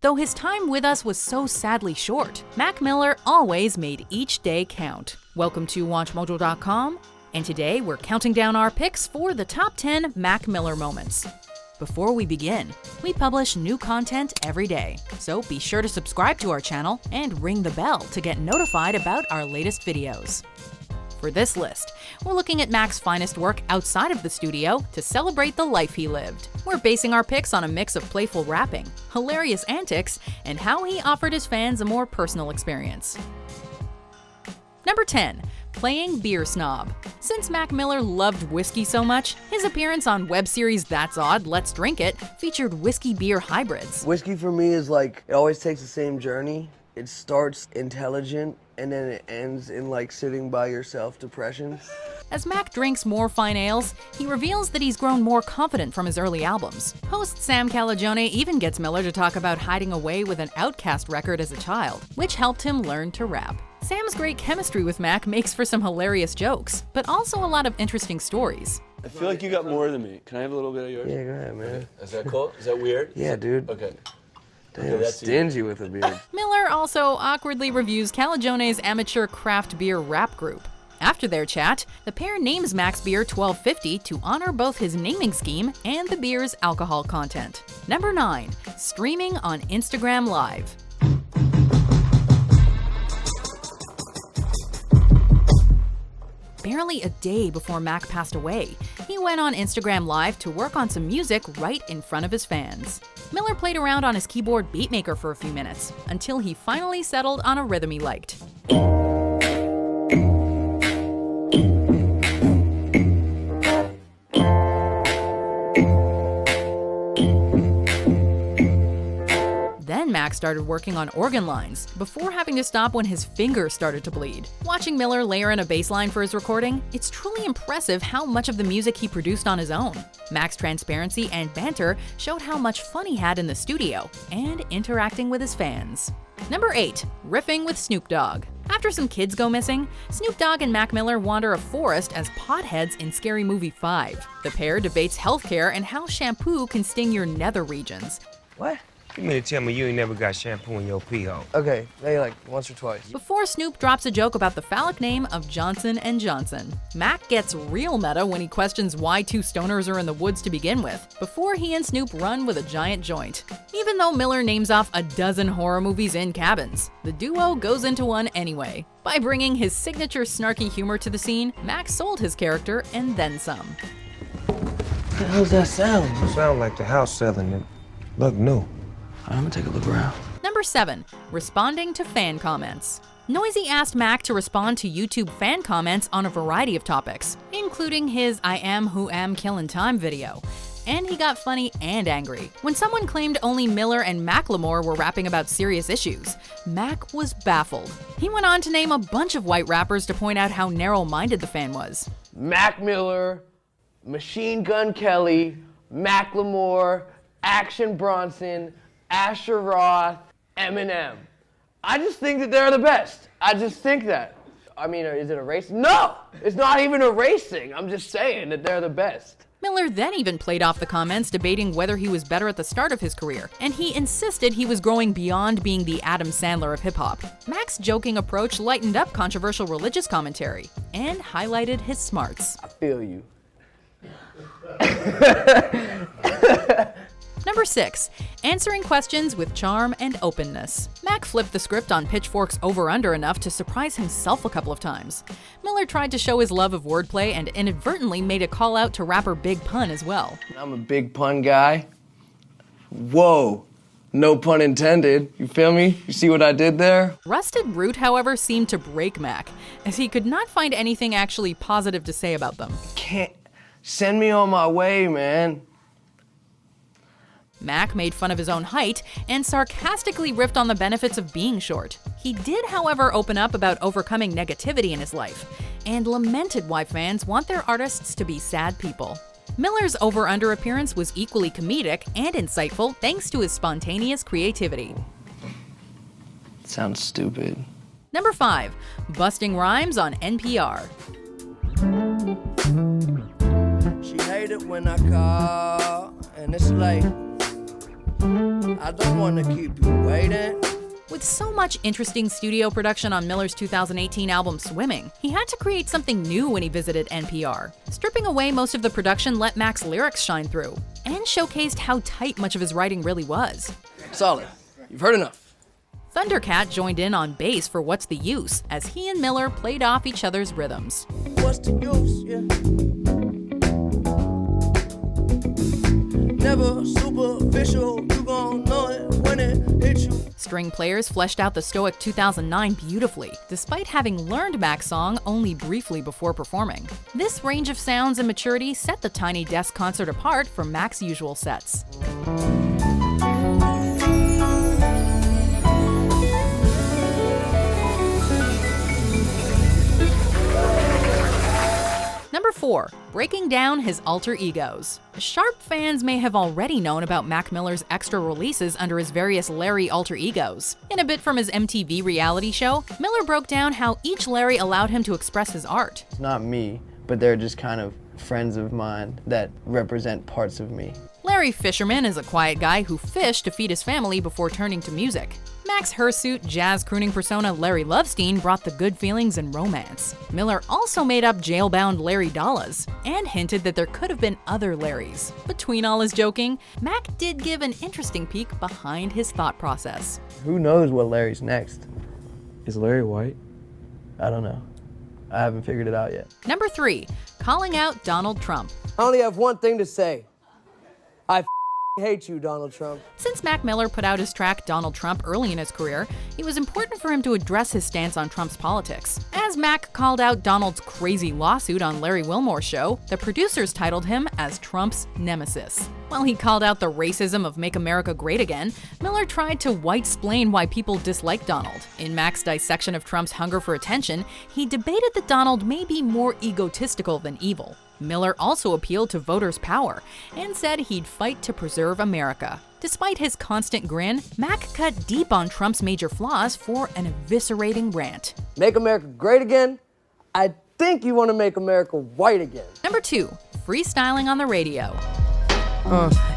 Though his time with us was so sadly short, Mac Miller always made each day count. Welcome to WatchMojo.com, and today we're counting down our picks for the top 10 Mac Miller moments. Before we begin, we publish new content every day, so be sure to subscribe to our channel and ring the bell to get notified about our latest videos. For this list, we're looking at Mac's finest work outside of the studio to celebrate the life he lived. We're basing our picks on a mix of playful rapping, hilarious antics, and how he offered his fans a more personal experience. Number 10. Playing Beer Snob. Since Mac Miller loved whiskey so much, his appearance on web series That's Odd, Let's Drink It featured whiskey-beer hybrids. Whiskey for me is like, it always takes the same journey. It starts intelligent, and then it ends in like sitting by yourself depression. As Mac drinks more fine ales, he reveals that he's grown more confident from his early albums. Host Sam Calagione even gets Miller to talk about hiding away with an Outkast record as a child, which helped him learn to rap. Sam's great chemistry with Mac makes for some hilarious jokes, but also a lot of interesting stories. I feel like you got more than me. Can I have a little bit of yours? Yeah, go ahead, man. Okay. Is that cool? Is that weird? Yeah, dude. Okay. Damn, that's stingy with a beard. Miller also awkwardly reviews Calagione's amateur craft beer rap group. After their chat, the pair names Mac's beer 1250 to honor both his naming scheme and the beer's alcohol content. Number 9. Streaming on Instagram Live. Barely a day before Mac passed away, he went on Instagram Live to work on some music right in front of his fans. Miller played around on his keyboard beatmaker for a few minutes, until he finally settled on a rhythm he liked. Then Mac started working on organ lines, before having to stop when his finger started to bleed. Watching Miller layer in a bass line for his recording, it's truly impressive how much of the music he produced on his own. Mac's transparency and banter showed how much fun he had in the studio, and interacting with his fans. Number 8. Riffing with Snoop Dogg. After some kids go missing, Snoop Dogg and Mac Miller wander a forest as potheads in Scary Movie 5. The pair debates healthcare and how shampoo can sting your nether regions. What? You mean to tell me you ain't never got shampoo in your pee hole? Okay, maybe like once or twice. Before Snoop drops a joke about the phallic name of Johnson & Johnson. Mac gets real meta when he questions why two stoners are in the woods to begin with, before he and Snoop run with a giant joint. Even though Miller names off a dozen horror movies in cabins, the duo goes into one anyway. By bringing his signature snarky humor to the scene, Mac sold his character and then some. What the hell's that sound? It sound like the house selling it. Look new. I'm gonna take a look around. Number 7. Responding to fan comments. Noisy asked Mac to respond to YouTube fan comments on a variety of topics, including his I Am Who Am Killin' Time video. And he got funny and angry. When someone claimed only Miller and Macklemore were rapping about serious issues, Mac was baffled. He went on to name a bunch of white rappers to point out how narrow-minded the fan was. Mac Miller, Machine Gun Kelly, Macklemore, Action Bronson, Asher Roth, Eminem. I just think that they're the best. I just think that. I mean, is it a race? No! It's not even a racing. I'm just saying that they're the best. Miller then even played off the comments debating whether he was better at the start of his career, and he insisted he was growing beyond being the Adam Sandler of hip-hop. Mac's joking approach lightened up controversial religious commentary, and highlighted his smarts. I feel you. Number 6. Answering questions with charm and openness. Mac flipped the script on Pitchfork's over-under enough to surprise himself a couple of times. Miller tried to show his love of wordplay and inadvertently made a call out to rapper Big Pun as well. I'm a big pun guy. Whoa. No pun intended. You feel me? You see what I did there? Rusted Root, however, seemed to break Mac, as he could not find anything actually positive to say about them. Can't send me on my way, man. Mac made fun of his own height and sarcastically riffed on the benefits of being short. He did, however, open up about overcoming negativity in his life, and lamented why fans want their artists to be sad people. Miller's over-under appearance was equally comedic and insightful thanks to his spontaneous creativity. Sounds stupid. Number 5. Busting Rhymes on NPR. She hate it when I call, and it's late. I don't want to keep you waiting. With so much interesting studio production on Miller's 2018 album Swimming, he had to create something new when he visited NPR. Stripping away most of the production let Mac's lyrics shine through, and showcased how tight much of his writing really was. Solid. You've heard enough. Thundercat joined in on bass for What's the Use, as he and Miller played off each other's rhythms. What's the use? Yeah. Never superficial, you gon' know it when it hits you. String players fleshed out the Stoic 2009 beautifully, despite having learned Mac's song only briefly before performing. This range of sounds and maturity set the Tiny Desk concert apart from Mac's usual sets. Number 4. Breaking down his alter egos. Sharp fans may have already known about Mac Miller's extra releases under his various Larry alter egos. In a bit from his MTV reality show, Miller broke down how each Larry allowed him to express his art. It's not me, but they're just kind of friends of mine that represent parts of me. Larry Fisherman is a quiet guy who fished to feed his family before turning to music. Mac's hirsute, jazz crooning persona Larry Lovestein brought the good feelings and romance. Miller also made up jailbound Larry Dallas, and hinted that there could have been other Larrys. Between all his joking, Mac did give an interesting peek behind his thought process. Who knows what Larry's next? Is Larry white? I don't know. I haven't figured it out yet. Number 3. Calling out Donald Trump. I only have one thing to say. I hate you, Donald Trump. Since Mac Miller put out his track Donald Trump early in his career, it was important for him to address his stance on Trump's politics. As Mac called out Donald's crazy lawsuit on Larry Wilmore's show, the producers titled him as Trump's nemesis. While he called out the racism of Make America Great Again, Miller tried to white-splain why people dislike Donald. In Mac's dissection of Trump's hunger for attention, he debated that Donald may be more egotistical than evil. Miller also appealed to voters' power and said he'd fight to preserve America. Despite his constant grin, Mac cut deep on Trump's major flaws for an eviscerating rant. Make America great again? I think you want to make America white again. Number 2. Freestyling on the radio.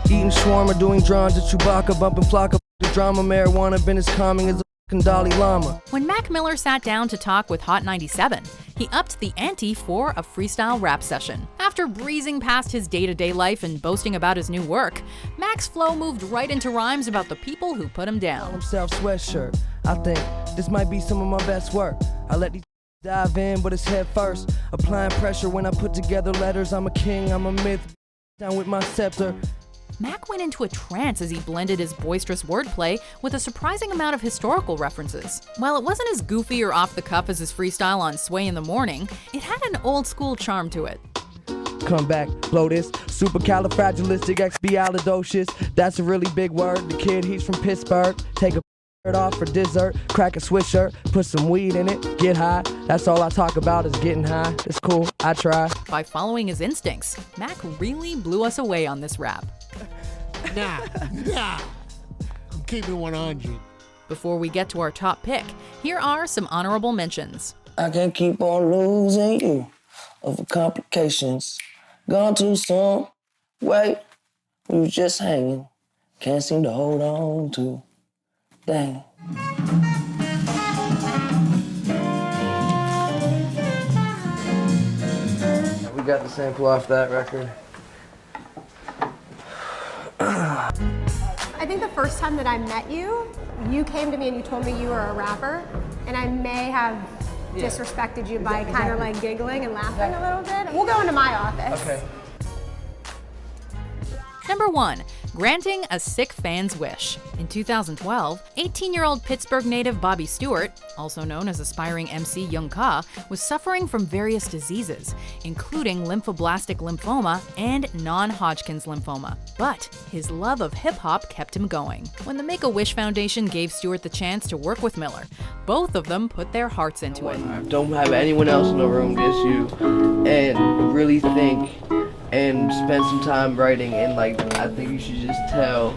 Eating shawarma, doing drums at Chewbacca, bumping flocka, the drama, marijuana, been as calming as a Dalai Lama. When Mac Miller sat down to talk with Hot 97, he upped the ante for a freestyle rap session. After breezing past his day-to-day life and boasting about his new work, Mac's flow moved right into rhymes about the people who put him down. Himself sweatshirt. I think this might be some of my best work. I let these dive in, but it's head first. Applying pressure when I put together letters. I'm a king, I'm a myth. Down with my scepter. Mac went into a trance as he blended his boisterous wordplay with a surprising amount of historical references. While it wasn't as goofy or off-the-cuff as his freestyle on Sway in the Morning, it had an old-school charm to it. Come back, blow this. Supercalifragilisticexpialidocious. That's a really big word. The kid, he's from Pittsburgh. Take a off for dessert. Crack a Swisher. Put some weed in it. Get high. That's all I talk about is getting high. It's cool. I try. By following his instincts, Mac really blew us away on this rap. Nah. I'm keeping 100. Before we get to our top pick, here are some honorable mentions. I can't keep on losing you over complications. Gone too soon. Wait, we was just hanging. Can't seem to hold on to. Dang. We got the sample off that record. I think the first time that I met you, you came to me and you told me you were a rapper, and I may have disrespected you by kind of like giggling and laughing a little bit. We'll go into my office. Okay. Number 1. Granting a sick fan's wish. In 2012, 18-year-old Pittsburgh native Bobby Stewart, also known as aspiring MC Young Ka, was suffering from various diseases, including lymphoblastic lymphoma and non-Hodgkin's lymphoma. But his love of hip-hop kept him going. When the Make-A-Wish Foundation gave Stewart the chance to work with Miller, both of them put their hearts into it. Don't have anyone else in the room, just you. And really think and spend some time writing, and like I think you should just tell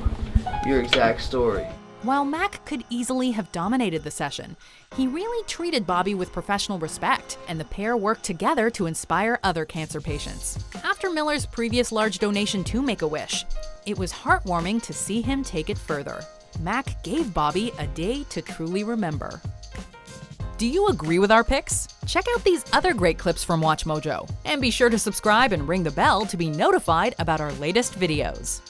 your exact story. While Mac could easily have dominated the session, he really treated Bobby with professional respect, and the pair worked together to inspire other cancer patients. After Miller's previous large donation to Make-A-Wish, it was heartwarming to see him take it further. Mac gave Bobby a day to truly remember. Do you agree with our picks? Check out these other great clips from WatchMojo, and be sure to subscribe and ring the bell to be notified about our latest videos.